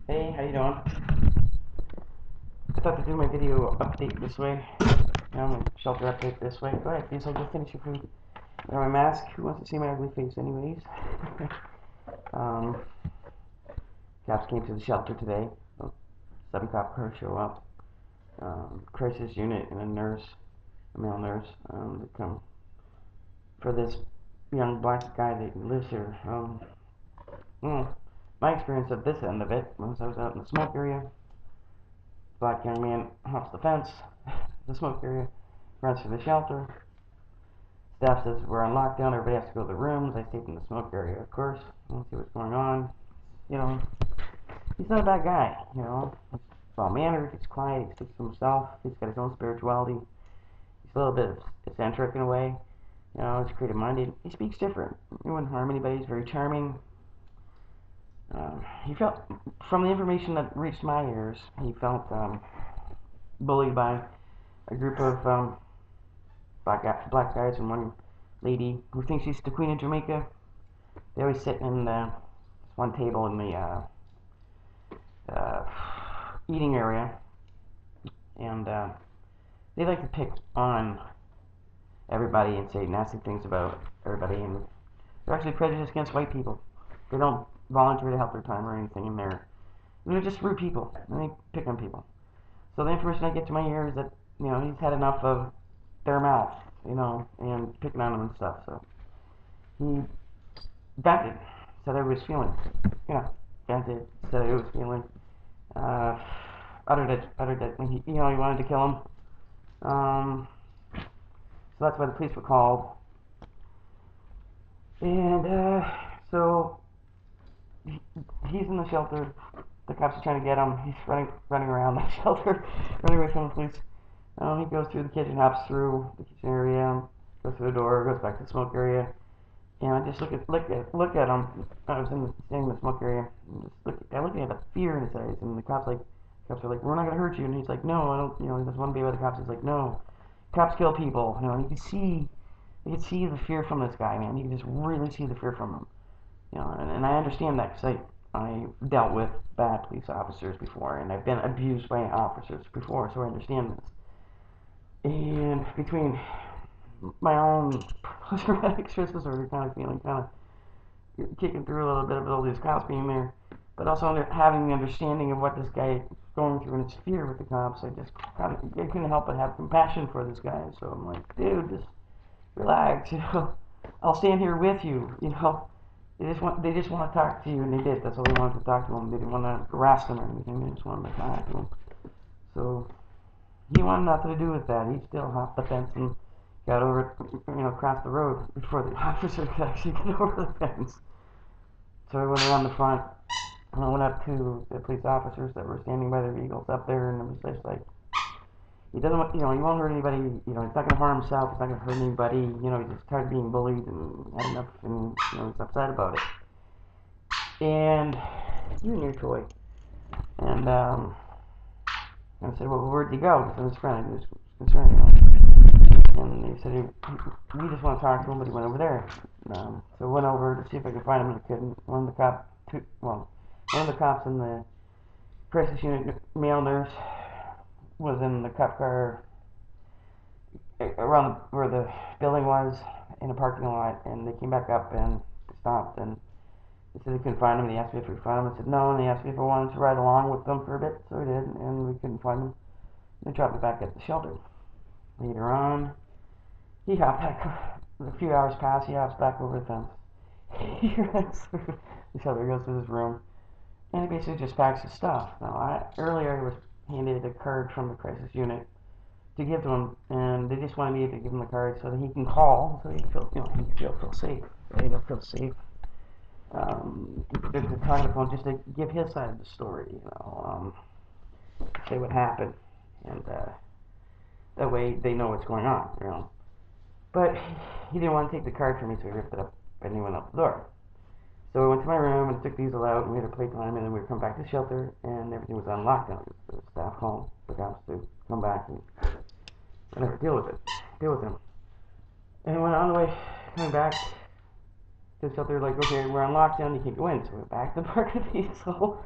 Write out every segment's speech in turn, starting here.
Hey, how you doing? I thought to do my video update this way. My shelter update this way. Go ahead, please. I'll go finish your food. Wear my mask. Who wants to see my ugly face, anyways? um, Cops came to the shelter today. 7 cop cars show up. Crisis unit and a nurse, a male nurse, to come for this young black guy that lives here. Well, my experience at this end of it was I was out in the smoke area. Black young man hops the fence, the smoke area, runs to the shelter. Staff says we're on lockdown, everybody has to go to the rooms. I stayed in the smoke area, of course. I want to see what's going on. You know, he's not a bad guy, you know. He's well mannered, he's quiet, he sticks to himself, he's got his own spirituality. He's a little bit eccentric in a way. You know, he's creative minded. He speaks different. He wouldn't harm anybody, he's very charming. He felt, from the information that reached my ears, he felt bullied by a group of black guys and one lady who thinks she's the Queen of Jamaica. They always sit in one table in the uh, eating area, and they like to pick on everybody and say nasty things about everybody, and they're actually prejudiced against white people. They don't volunteer to help their time or anything in there. They're just rude people, and they pick on people. So the information I get to my ear is that, you know, he's had enough of their mouth, you know, and picking on them and stuff. So he vented, said I was feeling, you know, vented, said I was feeling, uh, uttered that when he, you know, he wanted to kill him. So that's why the police were called. And so he's in the shelter. The cops are trying to get him. He's running around the shelter, running away from the police. He goes through the kitchen, hops through the kitchen area, goes through the door, goes back to the smoke area. And I just look at him. I was standing in the smoke area. And I look at the fear in his eyes, and the cops are like, we're not gonna hurt you. And he's like, no, I don't. You know, he doesn't want to be with the cops. He's like, no, cops kill people. You know, you can see the fear from this guy, man. You can just really see the fear from him. You know, and I understand that because I dealt with bad police officers before, and I've been abused by officers before, so I understand this. And between my own post-traumatic stress disorder kind of feeling, kind of kicking through a little bit of all these cops being there, but also having the understanding of what this guy is going through and his fear with the cops, I couldn't help but have compassion for this guy. So I'm like, dude, just relax, you know. I'll stand here with you, you know. They just want to talk to you, and they did. That's all they wanted to talk to him. They didn't want to harass him or anything. They just wanted to talk to him. So he wanted nothing to do with that. He still hopped the fence and got over, you know, across the road before the officer could actually get over the fence. So I went around the front, and I went up to the police officers that were standing by their vehicles up there, and it was just like, he doesn't want, you know, he won't hurt anybody, you know, he's not going to harm himself, he's not going to hurt anybody, you know, he's just tired of being bullied and had enough, and, you know, he's upset about it. And you're your toy. And I said, well, where'd he go? Because his friend was concerned, you know. And they said, we just want to talk to him, but he went over there. So I went over to see if I could find him, and I couldn't. One of the cops in the crisis unit, male nurse, was in the cop car around where the building was in a parking lot, and they came back up and stopped, and they said they couldn't find him. They asked me if we could find him. I said no, and they asked me if I wanted to ride along with them for a bit, so I did, and we couldn't find him. They dropped me back at the shelter. Later on, he hopped back. A few hours pass. He hops back over the fence. He runs through the shelter, goes to his room, and he basically just packs his stuff. Now, earlier I was handed a card from the crisis unit to give to him, and they just wanted me to give him the card so that he can call, so he feel, you know, he feel safe. Right? He'll feel safe. To talk on the phone just to give his side of the story, you know, say what happened, and that way they know what's going on, you know. But he didn't want to take the card from me, so he ripped it up and he went out the door. So I went to my room and took these out, and we had a playtime, and then we would come back to the shelter, and everything was on lockdown. The staff called the cops to come back and whatever, deal with him. And when on the way coming back to the shelter, like, okay, we're on lockdown, you can't go in. So we're back to the park of the diesel,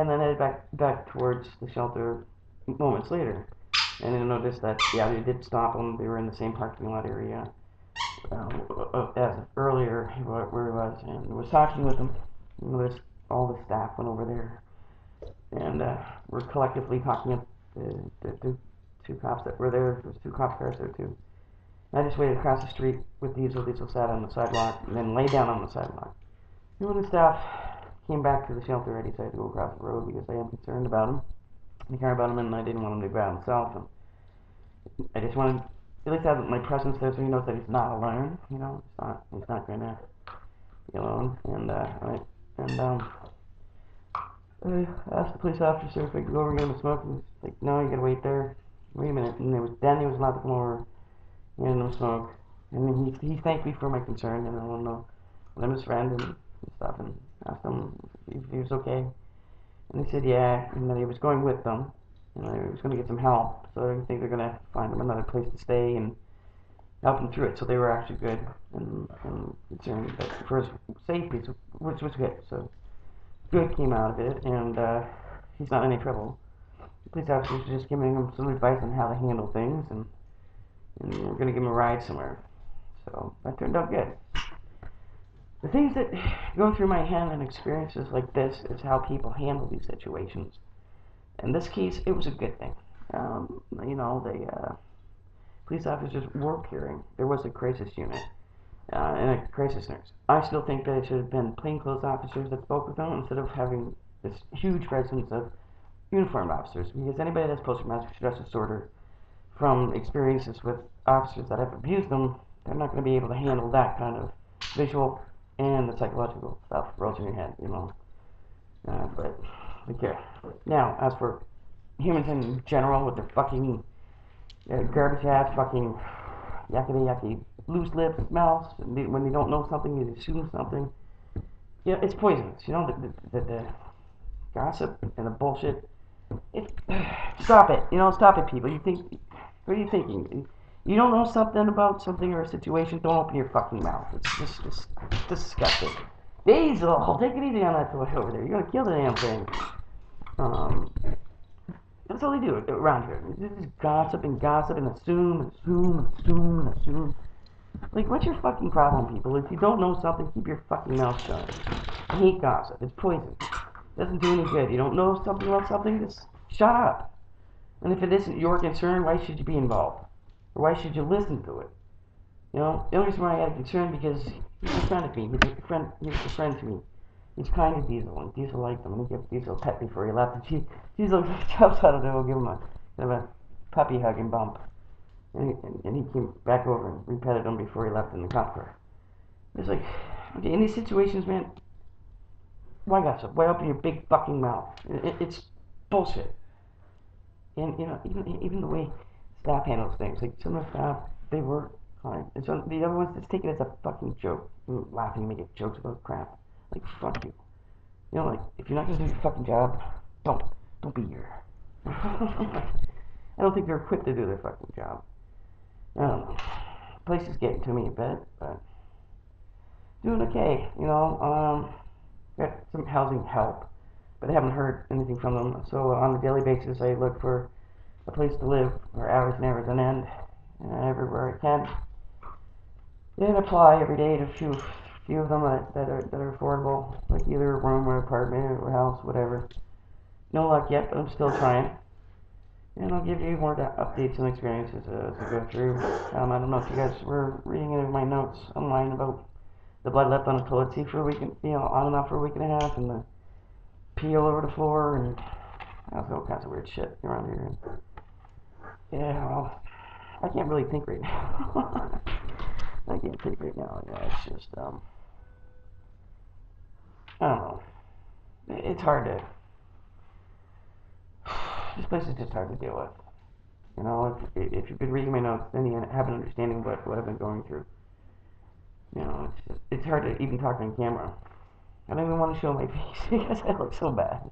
and then headed back towards the shelter moments later. And I noticed that, yeah, they did stop them. They were in the same parking lot area as earlier where he was, and was talking with them. You know, all the staff went over there, and we're collectively talking up the two cops that were there. There's two cop cars there too. And I just waited across the street with Diesel. Diesel sat on the sidewalk and then lay down on the sidewalk. And when the staff came back to the shelter, I decided to go across the road because I am concerned about him. I care about him, and I didn't want him to go out himself. And I just wanted at least have my presence there so he knows that he's not alone. You know, he's not gonna be alone. And I asked the police officer if I could go over and get him a smoke, and he's like, "No, you gotta wait there. Wait a minute." And then he was allowed to come over and get him a smoke. And then he thanked me for my concern, and I want to know I'm his friend and stuff, and asked him if he was okay. And he said yeah, and that he was going with them, and I was going to get some help. So I think they're going to find him another place to stay and help him through it. So they were actually good and concerned that for his safety, which was good. So good came out of it, and he's not in any trouble. The police officer was just giving him some advice on how to handle things, and we're going to give him a ride somewhere. So that turned out good. The things that go through my head in experiences like this is how people handle these situations. In this case, it was a good thing. You know, the police officers were caring. There was a crisis unit and a crisis nurse. I still think that it should have been plainclothes officers that spoke with them instead of having this huge presence of uniformed officers. Because anybody that's post-traumatic stress disorder, from experiences with officers that have abused them, they're not going to be able to handle that kind of visual and the psychological stuff rolls in your head, you know. But okay. Now, as for humans in general with their fucking garbage ass, fucking yucky, loose lips, mouths, when they don't know something, they assume something. Yeah, it's poisonous, you know. The gossip and the bullshit. Stop it, you know. Stop it, people. What are you thinking? You don't know something about something or a situation, don't open your fucking mouth. It's just disgusting. Diesel, take it easy on that toy over there. You're gonna kill the damn thing. Um, that's all they do around here. They just gossip and assume. Like, what's your fucking problem, people? If you don't know something, keep your fucking mouth shut. I hate gossip. It's poison. It doesn't do any good. You don't know something about something, just shut up. And if it isn't your concern, why should you be involved? Or why should you listen to it? You know, the only reason why I had a concern because he's a friend of me. He was a friend to me. He's kind to Diesel, and Diesel liked him, and he gave Diesel a pet before he left. And Diesel jumps out of there, we'll give him a puppy hug and bump. And he came back over and repetted him before he left in the cop car. It's like, okay, in these situations, man, why gossip? Why open your big fucking mouth? It's bullshit. And, you know, even the way staff handles things, like some of the staff, they were fine. And so the other ones just take it as a fucking joke, laughing, making jokes about crap. Like, fuck you. You know, like, if you're not gonna do your fucking job, don't be here. I don't think they're equipped to do their fucking job. I don't know. The place is getting to me a bit, but doing okay. You know, got some housing help, but I haven't heard anything from them. So on a daily basis, I look for a place to live where hours never an end, everywhere I can. And apply every day to a few of them that are affordable, like either a room or apartment or house, whatever. No luck yet, but I'm still trying. And I'll give you more updates and experiences as I go through. I don't know if you guys were reading any of my notes online about the blood left on the toilet seat for a week, on and off for a week and a half, and the pee all over the floor, and all kinds of weird shit around here. And yeah, well, I can't really think right now. I can't think right now. Yeah, it's just, I don't know. It's hard to. This place is just hard to deal with. You know, if you've been reading my notes, then you have an understanding of what I've been going through. You know, it's hard to even talk on camera. I don't even want to show my face because I look so bad.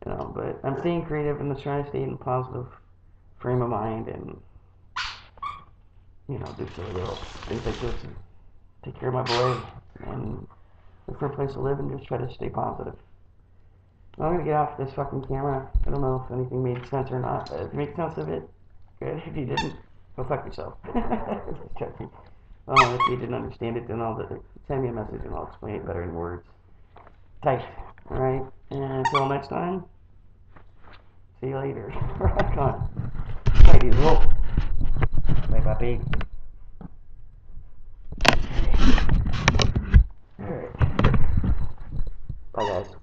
You know, but I'm staying creative and I'm trying to stay in a positive frame of mind and, you know, do silly little things like this and take care of my boy and look for a place to live and just try to stay positive. I'm gonna get off this fucking camera. I don't know if anything made sense or not. If you made sense of it, good. If you didn't, go fuck yourself. Just joking. If you didn't understand it, then send me a message and I'll explain it better in words. Tight. Alright? And until next time, see you later. Rock on. Tight as well. Bye, puppy. Alright. Bye, guys.